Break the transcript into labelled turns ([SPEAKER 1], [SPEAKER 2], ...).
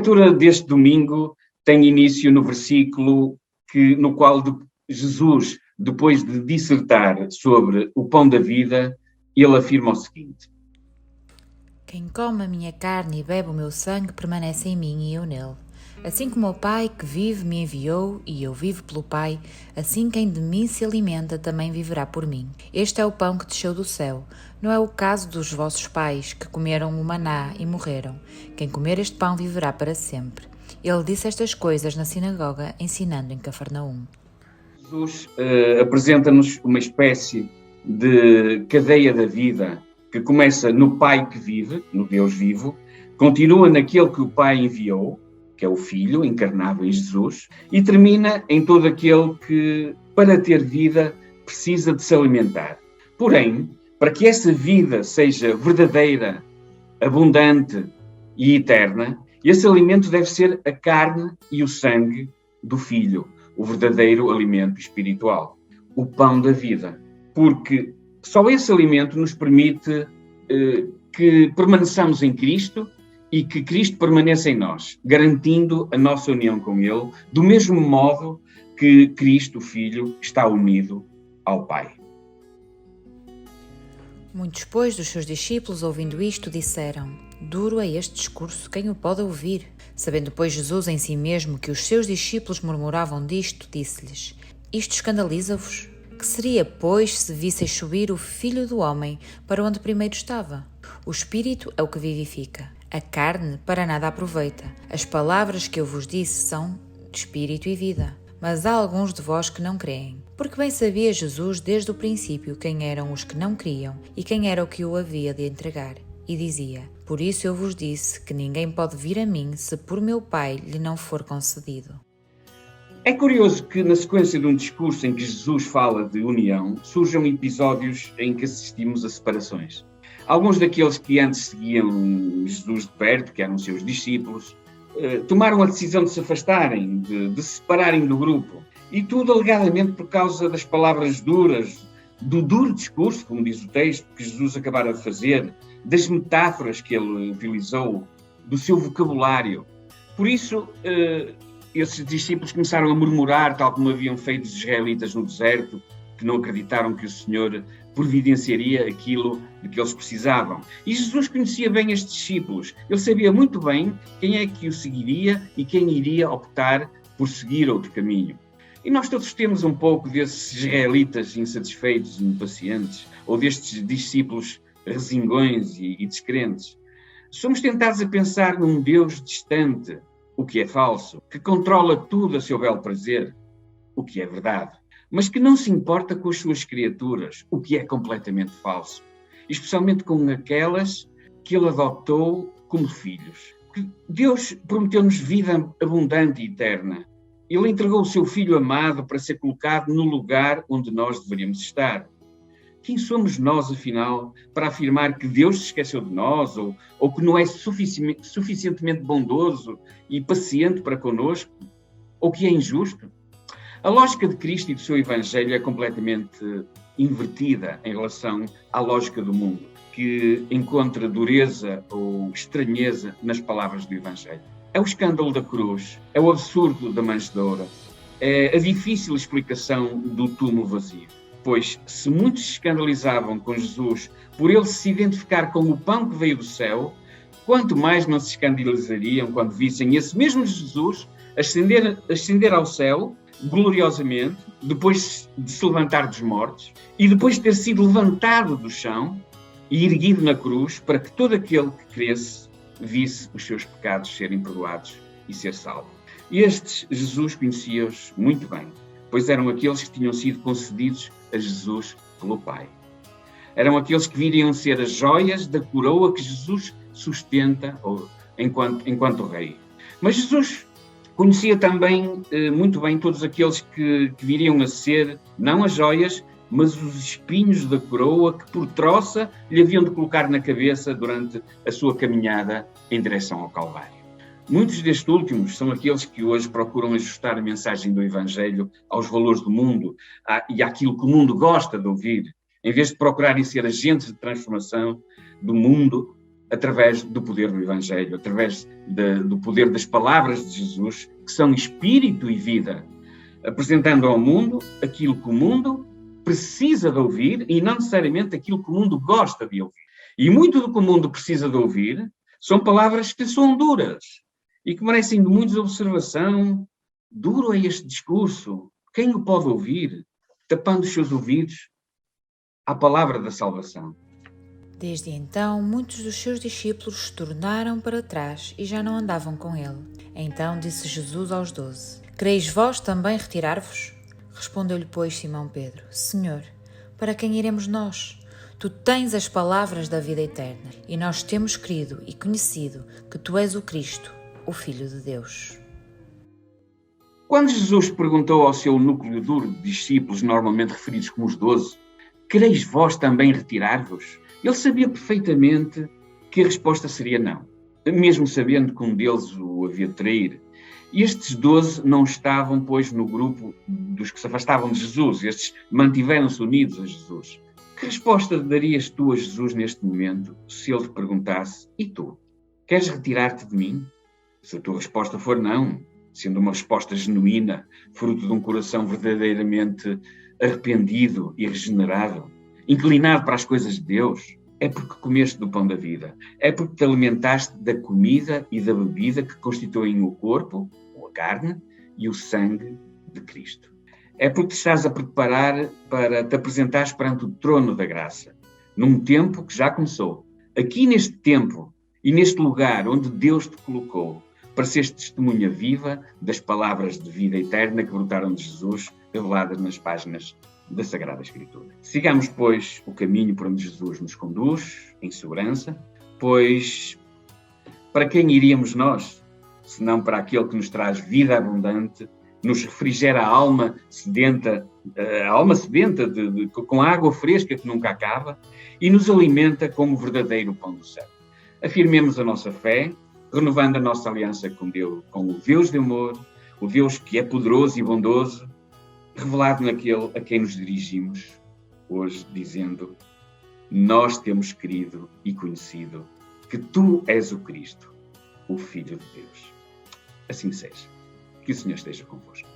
[SPEAKER 1] leitura deste domingo tem início no versículo no qual Jesus, depois de dissertar sobre o pão da vida, ele afirma o seguinte:
[SPEAKER 2] Quem come a minha carne e bebe o meu sangue permanece em mim e eu nele. Assim como o Pai que vive me enviou e eu vivo pelo Pai, assim quem de mim se alimenta também viverá por mim. Este é o pão que desceu do céu. Não é o caso dos vossos pais, que comeram o maná e morreram. Quem comer este pão viverá para sempre. Ele disse estas coisas na sinagoga, ensinando em Cafarnaum.
[SPEAKER 1] Jesus apresenta-nos uma espécie de cadeia da vida que começa no Pai que vive, no Deus vivo, continua naquele que o Pai enviou, que é o Filho, encarnado em Jesus, e termina em todo aquele que, para ter vida, precisa de se alimentar. Porém, para que essa vida seja verdadeira, abundante e eterna, esse alimento deve ser a carne e o sangue do Filho, o verdadeiro alimento espiritual, o pão da vida. Porque só esse alimento nos permite que permaneçamos em Cristo e que Cristo permaneça em nós, garantindo a nossa união com Ele, do mesmo modo que Cristo, o Filho, está unido ao Pai.
[SPEAKER 2] Muitos, pois, dos seus discípulos, ouvindo isto, disseram: Duro é este discurso, quem o pode ouvir? Sabendo, pois, Jesus em si mesmo que os seus discípulos murmuravam disto, disse-lhes: Isto escandaliza-vos? Que seria, pois, se visseis subir o Filho do Homem para onde primeiro estava? O Espírito é o que vivifica. A carne para nada aproveita. As palavras que eu vos disse são de espírito e vida. Mas há alguns de vós que não creem. Porque bem sabia Jesus desde o princípio quem eram os que não criam e quem era o que o havia de entregar. E dizia: Por isso eu vos disse que ninguém pode vir a mim se por meu Pai lhe não for concedido.
[SPEAKER 1] É curioso que, na sequência de um discurso em que Jesus fala de união, surjam episódios em que assistimos a separações. Alguns daqueles que antes seguiam Jesus de perto, que eram seus discípulos, tomaram a decisão de se afastarem, de se separarem do grupo. E tudo alegadamente por causa das palavras duras, do duro discurso, como diz o texto, que Jesus acabara de fazer, das metáforas que ele utilizou, do seu vocabulário. Por isso, esses discípulos começaram a murmurar, tal como haviam feito os israelitas no deserto, que não acreditaram que o Senhor providenciaria aquilo de que eles precisavam. E Jesus conhecia bem estes discípulos. Ele sabia muito bem quem é que o seguiria e quem iria optar por seguir outro caminho. E nós todos temos um pouco desses israelitas insatisfeitos e impacientes, ou destes discípulos resingões e descrentes. Somos tentados a pensar num Deus distante, o que é falso, que controla tudo a seu belo prazer, o que é verdade, mas que não se importa com as suas criaturas, o que é completamente falso, especialmente com aquelas que ele adotou como filhos. Deus prometeu-nos vida abundante e eterna. Ele entregou o seu Filho amado para ser colocado no lugar onde nós deveríamos estar. Quem somos nós, afinal, para afirmar que Deus se esqueceu de nós ou que não é suficientemente bondoso e paciente para connosco, ou que é injusto? A lógica de Cristo e do seu Evangelho é completamente invertida em relação à lógica do mundo, que encontra dureza ou estranheza nas palavras do Evangelho. É o escândalo da cruz, é o absurdo da manjedoura, é a difícil explicação do túmulo vazio. Pois, se muitos se escandalizavam com Jesus por ele se identificar com o pão que veio do céu, quanto mais não se escandalizariam quando vissem esse mesmo Jesus ascender ao céu, gloriosamente, depois de se levantar dos mortos, e depois de ter sido levantado do chão e erguido na cruz, para que todo aquele que cresce visse os seus pecados serem perdoados e ser salvo. Estes Jesus conhecia-os muito bem, pois eram aqueles que tinham sido concedidos a Jesus pelo Pai. Eram aqueles que viriam ser as joias da coroa que Jesus sustenta enquanto rei. Mas Jesus conhecia também muito bem todos aqueles que viriam a ser, não as joias, mas os espinhos da coroa que por troça lhe haviam de colocar na cabeça durante a sua caminhada em direção ao Calvário. Muitos destes últimos são aqueles que hoje procuram ajustar a mensagem do Evangelho aos valores do mundo e àquilo que o mundo gosta de ouvir, em vez de procurarem ser agentes de transformação do mundo através do poder do Evangelho, através do poder das palavras de Jesus, que são espírito e vida, apresentando ao mundo aquilo que o mundo precisa de ouvir e não necessariamente aquilo que o mundo gosta de ouvir. E muito do que o mundo precisa de ouvir são palavras que são duras e que merecem de muita observação. Duro é este discurso. Quem o pode ouvir? Tapando os seus ouvidos à palavra da salvação.
[SPEAKER 2] Desde então, muitos dos seus discípulos se tornaram para trás e já não andavam com ele. Então disse Jesus aos 12: Quereis vós também retirar-vos? Respondeu-lhe, pois, Simão Pedro: Senhor, para quem iremos nós? Tu tens as palavras da vida eterna, e nós temos crido e conhecido que tu és o Cristo, o Filho de Deus.
[SPEAKER 1] Quando Jesus perguntou ao seu núcleo duro de discípulos, normalmente referidos como os 12, quereis vós também retirar-vos? Ele sabia perfeitamente que a resposta seria não, mesmo sabendo que um deles o havia de trair. E estes 12 não estavam, pois, no grupo dos que se afastavam de Jesus. Estes mantiveram-se unidos a Jesus. Que resposta darias tu a Jesus neste momento, se ele te perguntasse: e tu? Queres retirar-te de mim? Se a tua resposta for não, sendo uma resposta genuína, fruto de um coração verdadeiramente arrependido e regenerado, inclinado para as coisas de Deus, é porque comeste do pão da vida, é porque te alimentaste da comida e da bebida que constituem o corpo, ou a carne, e o sangue de Cristo. É porque te estás a preparar para te apresentares perante o trono da graça, num tempo que já começou. Aqui neste tempo e neste lugar onde Deus te colocou, para seres testemunha viva das palavras de vida eterna que brotaram de Jesus, reveladas nas páginas da Sagrada Escritura. Sigamos, pois, o caminho por onde Jesus nos conduz, em segurança, pois para quem iríamos nós, senão para aquele que nos traz vida abundante, nos refrigera a alma sedenta com água fresca que nunca acaba e nos alimenta como o verdadeiro pão do céu. Afirmemos a nossa fé, renovando a nossa aliança com Deus, com o Deus de amor, o Deus que é poderoso e bondoso, revelado naquele a quem nos dirigimos hoje, dizendo: nós temos querido e conhecido que tu és o Cristo, o Filho de Deus. Assim seja. Que o Senhor esteja convosco.